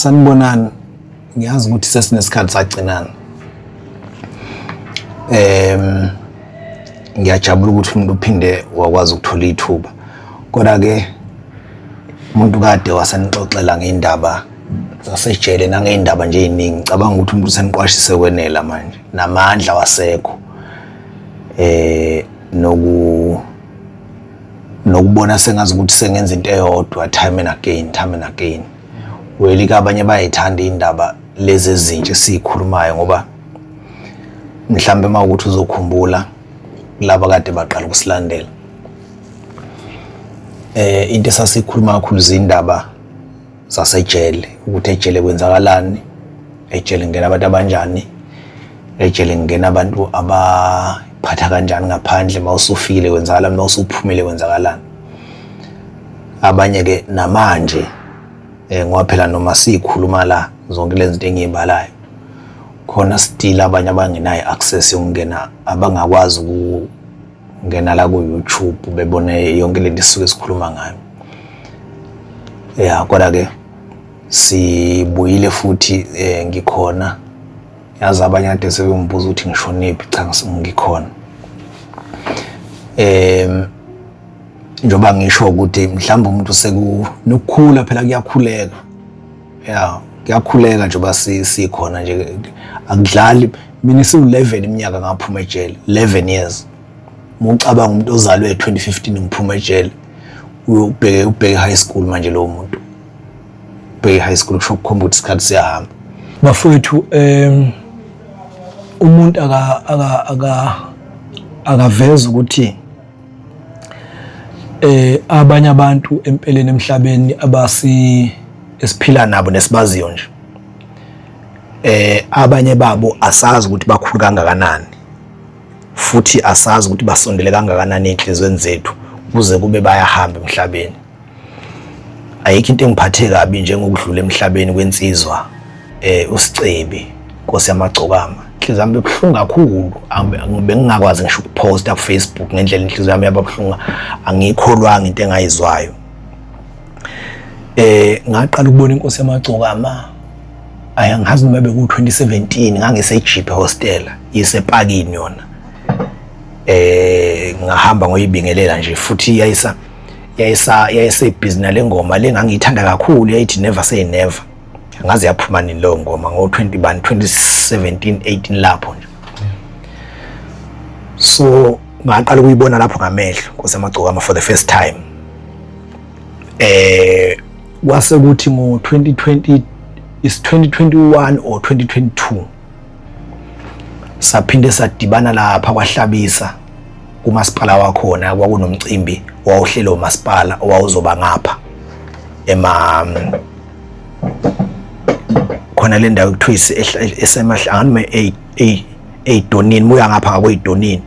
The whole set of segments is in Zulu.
sanibonani ngiyazi ukuthi sesinesikhathi sagcinana ngiyajabula ukuthi umuntu uphinde wakwazi ukuthola ithuba kodwa ke umuntu kade wasanixoxela ngeindaba zasejele nangeindaba nje eziningi ngicabanga ukuthi umuntu useniqwashise kwenela manje namandla wasekho nokubona sengazi ukuthi sengenza into eyodwa time and again welike abanye bayithanda indaba lezi ezintsha esikhulumayo ngoba mhlambe mawukuthi uzokhumbula laba kade baqala ukusilandela into esasikhuluma kakhulu izindaba zasejele ukuthi ejele kwenzakalani ejele ngena abantu abanjani ejele ngena abantu abaphatha kanjani ngaphandle mawusufikile kwenzakalani mawusuphumile kwenzakalani abanye ke namanje ngoba phela noma sikhuluma la zonke lezi zinto engiyibalayo khona still abanye abangenayo access yokungena abangakwazi ukungena la ku YouTube bebone yonke lento sisuke sikhuluma ngayo kodwa ke sibuyile futhi ngikhona yazi abanye ade sebembuza ukuthi ngishonephi cha ngikhona njoba ngisho ukuthi mhlawumbe umuntu sekunokukhula phela kuyakhuleka kuyakhuleka njoba sikhona nje akudlali mina siu11 iminyaka ngaphuma ejele 11 years mucabanga umuntu ozalwe 2015 ngiphuma ejele ubheke high school manje lo muntu ubheke high school kusho ukukhomba ukuthi isikhathi siyahamba bafowethu umuntu akaveza ukuthi abanye abantu empeleni emhlabeni esiphila nabo nesibaziyo nje abanye babo asazi ukuthi bakhulu kangakanani futhi asazi ukuthi basondele kangakanani enhlizweni zethu kuze kube bayahamba emhlabeni ayikho into engiphathe kabi njengokudlula emhlabeni kwensizwa uSicebi Nkosi yamagcokama inhliziyo yami ebuhlungu kakhulu bengingakwazi ngisho ukuposta ku Facebook ngendlela inhliziyo yami yababuhlungu angikholwanga into engayizwayo ngaqala ukubona Inkosi yamagcokama ayangazi noma beku 2017 ngangiseJipe hostel isepakini yona ngahamba ngoyibingelela nje futhi yayisebhizinisi lengoma lengangiyithanda kakhulu yayithi never say never ngaze yaphuma nini lo ngoma ngo2017 18 lapho nje so ngaqala ukuyibona lapho ngamehlo Nkosi yamagcokama for the first time kwase kuthi ngo 2020 is 2021 or 2022 saphinde sadibana lapha kwaHlabisa kumasipala wakhona kwakunomcimbi wawuhlelo umasipala owawuzoba ngapha khona le ndawo ekuthiwa esemahlangano eDonini muya ngapha ngakweDonini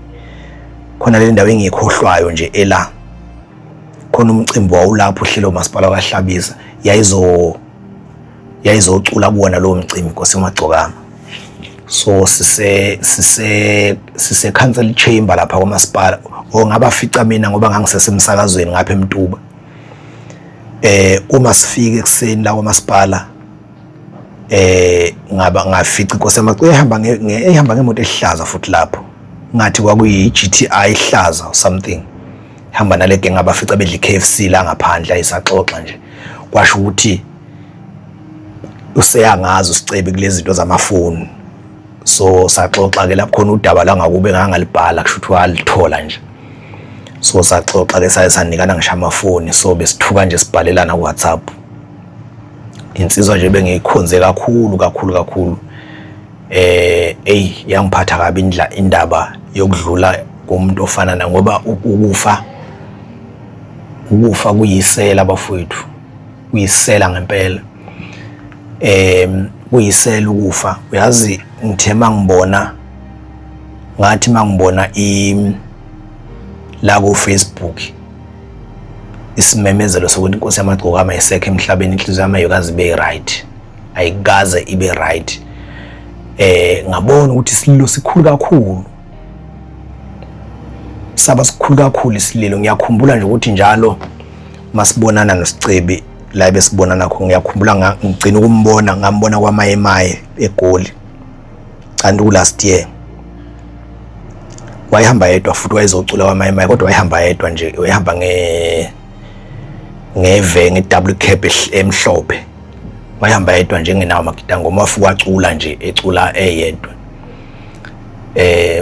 khona le ndawo engikhohlwayo nje ela khona umcimbi wawulapho uhlelo umasipala kwaHlabisa yayizocula kuwona lo mcimbi Nkosi yamagcokama so sise council chamber lapha kwamasipala ongabafica mina ngoba ngangisesemsakazweni ngapha eMtuba uma sifike ekseni la kwamasipala ngafica Nkosi yamagcokama ehamba ngemoto ehlaza futhi lapho ngathi kwakuyi GTI ehlaza or something hamba naleke ngabafica bedla iKFC la ngaphandle ayisaxoxa nje kwasho ukuthi useyangazi uSicebi kulezi zinto zamafoni so saxoxa ke lapho khona udaba la ngakube ngangalibhala kusho ukuthi walithola nje so saxoxa ke sanikana ngisho amafoni so besithuka nje sibhalelana ku WhatsApp insizwa nje bengikhonze kakhulu yangiphatha kabi indaba yokudlula komuntu ofana na ngoba ukufa kuyisela bafowethu kuyisela ngempela kuyisela ukufa uyazi ngithema ngibona ngathi mangibona la ku Facebook isimemezelo sokuthi Inkosi yamagcokama isekho emhlabeni inhliziyo yami ayikaze ibe right ayikaze ibe right ngabona ukuthi isililo sikhulu kakhulu saba sikhulu kakhulu isililo ngiyakhumbula nje ukuthi njalo masibonana noSicebi la besibona nakho ngiyakhumbula ngigcina ukumbona ngambona kwaMayemaye eGoli kanti last year wayehamba yedwa futhi wayezocula kwaMayemaye kodwa wayehamba yedwa nje wayehamba ngeve double cab emhlophe wayehamba yedwa nje ngenawo magida ngoma wafuka acula nje ecula eyedwa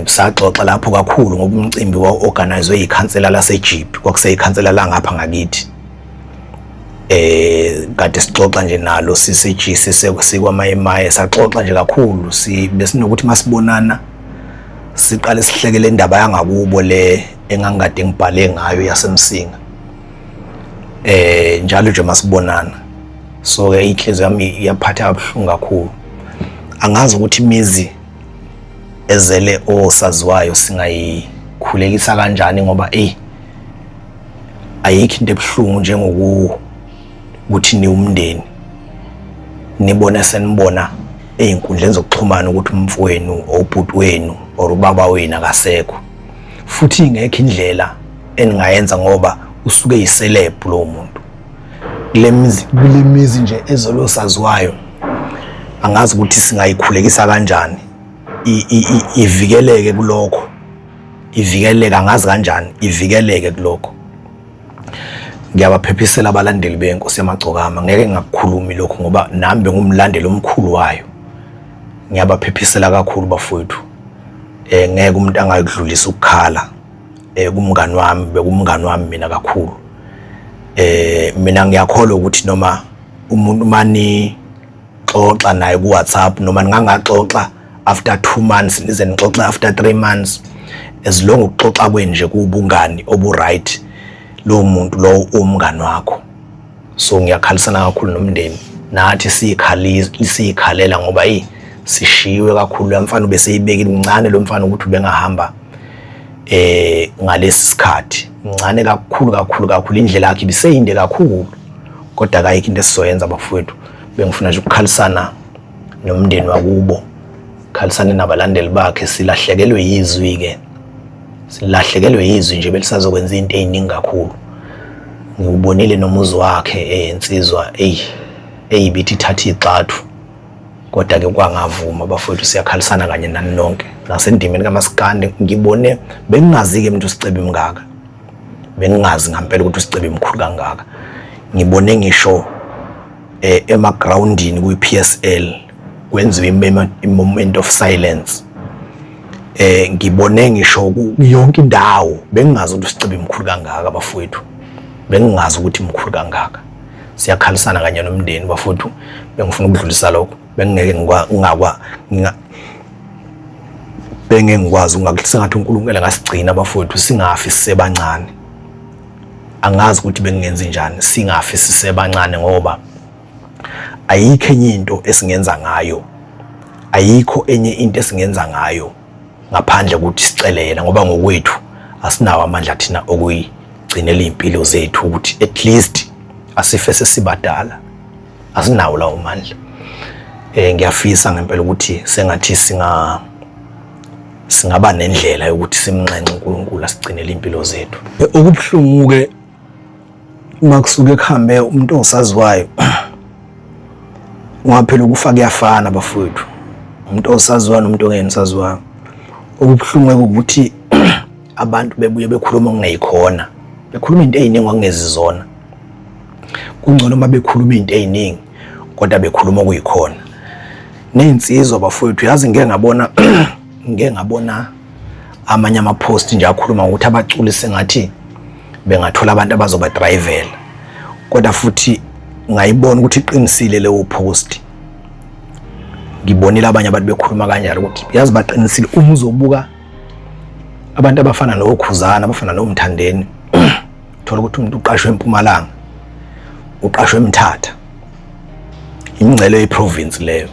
saxoxa lapho kakhulu ngoba umcimbi wa-organizwe yikhansela laseJipi kwakuseyikhansela la ngapha ngakithi kade sixoxa nje nalo sisejisi sikwaMayemaye saxoxa nje kakhulu besinokuthi masibonana siqale sihlekele indaba yangakubo le engangikade ngibhale ngayo yasemsinga njalo nje masibonana so ke inhliziyo yami iyaphatha kabuhlungu kakhulu angazi ukuthi imizi ezele osaziwayo singayikhulekisa kanjani ngoba ayikho into ebuhlungu njengokuthi ni umndeni nibone senibona einkundleni zokuxhumana ukuthi umfowenu obhuti wenu or ubaba wenu akasekho futhi ingekho indlela eningayenza ngoba usuke yiceleb lo muntu kule mizi nje ezolo saziwayo angazi ukuthi singayikhulekisa kanjani ivikeleke kulokho ivikeleke angazi kanjani ivikeleke kulokho ngiyabaphephisela abalandeli beNkosi yaMagcokama ngeke ngakukhulumi lokho ngoba nami bengumlandeli omkhulu wayo ngiyabaphephisela kakhulu bafowethu ngeke umuntu angayidlulisa ukukhala kumngani wami bekumngani wami mina kakhulu mina ngiyakholwa ukuthi noma umuntu mani xoxa naye ku WhatsApp noma ngingaxoxa after 2 months nize nixoxa after 3 months as long ukuxoxa kwenje kubungani obu right lo muntu lo umngani wakho so ngiyakhalisana kakhulu nomndeni nathi sikhalela ngoba sishiwe kakhulu yamfana ubeseyibekile incane lo mfana ukuthi ubengahamba ngalesi sikhathi incane kakhulu indlela yakhe ibiseyinde kakhulu kodwa akayikho into esizoyenza bafowethu bengifuna nje ukukhalisana nomndeni wakubo khalisane nabalandeli bakhe silahlekelwe yizwi nje belisazokwenza into eziningi kakhulu ngibonile nomuzi wakhe insizwa eyibithi ithatha ixathu kodwa ke kwangavuma bafowethu siyakhalisana kanye nani nonke nasendimeni kaMaskandi ngibone bengingazi ke umuntu usicebe imngaka bengingazi ngempela ukuthi usicebe imkhulu kangaka ngibone ngisho emagroundini kwiPSL kwenziwe i-moment of silence ngibone ngisho yonke indawo bengingazi ukuthi usicebe imkhulu kangaka bafowethu bengingazi ukuthi imkhulu kangaka siyakhalisana kanye nomndeni bafowethu bengifuna ukudlulisa lokho bengeke ngikwazi sengathi uNkulunkulu ngasigcina bafowethu singafi sisebancane angazi ukuthi bengenza njani singafi sisebancane ngoba ayikho enye into esingenza ngayo ngaphandle ukuthi sicele yena ngoba ngokwethu asinawo amandla thina okuyigcinela impilo zethu ukuthi at least asife sesibadala asinawo lawo mandla ngiyafisa ngempela ukuthi sengathi singaba nendlela yokuthi simnxenxe uNkulunkulu asigcinele impilo zethu okubhlungu ke makusuke kuhambe umuntu osaziwayo ngaphela ukufa kuyafana bafowethu umuntu osaziwayo nomuntu ongenasaziwayo okubhlungu ukuthi abantu bebuye bekhuluma ongeyikhona bekhuluma into eziningi okungezizona kungcono uma bekhuluma into eziningi kodwa bekhuluma okuyikhona nezinsizwa bafowethu yazi ngeke ngabona amanye ama-post nje akhuluma ukuthi abaculi sengathi bengathola abantu abazoba drivela kodwa futhi ngayibona ukuthi iqinisile leyo post ngibonile abanye abantu bekhuluma kanjalo ukuthi yazi baqinisile uma uzobuka abantu abafana noKhuzana abafana noMthandeni thola ukuthi umuntu uqashwe eMpumalanga uqashwe eMthatha imingcele yeprovince leyo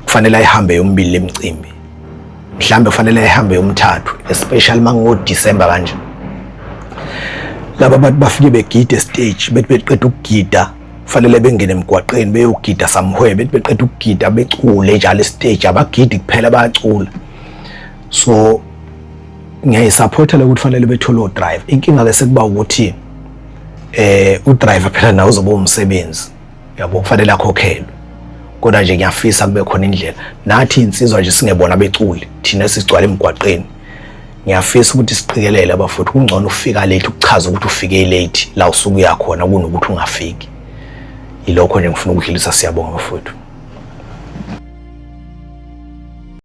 kufanele ayihambe yombili emicimbi mhlambe kufanele ayihambe yomthathu especially mango December kanje laba abantu bafike begide stage beqeda ukugida kufanele bengene emgwaqeni beyogida samhwebe beqeda ukugida becule njalo stage abagidi kuphela bayacula so ngiyayisupporta ukuthi kufanele bethole drive inkinga bese kuba ukuthi udriver phela nawe uzoba umsebenzi yabo kufanele akhokhelwe kodwa nje ngiyafisa kube khona indlela nathi insizwa nje singebona beculi thina sigcwala emgwaqeni ngiyafisa ukuthi siqikelele abafowethu kungcono ufika late ukuchaza ukuthi ufike late la usuku uyakhona kunokuthi ungafiki ilokho nje ngifuna ukudlulisa siyabonga bafowethu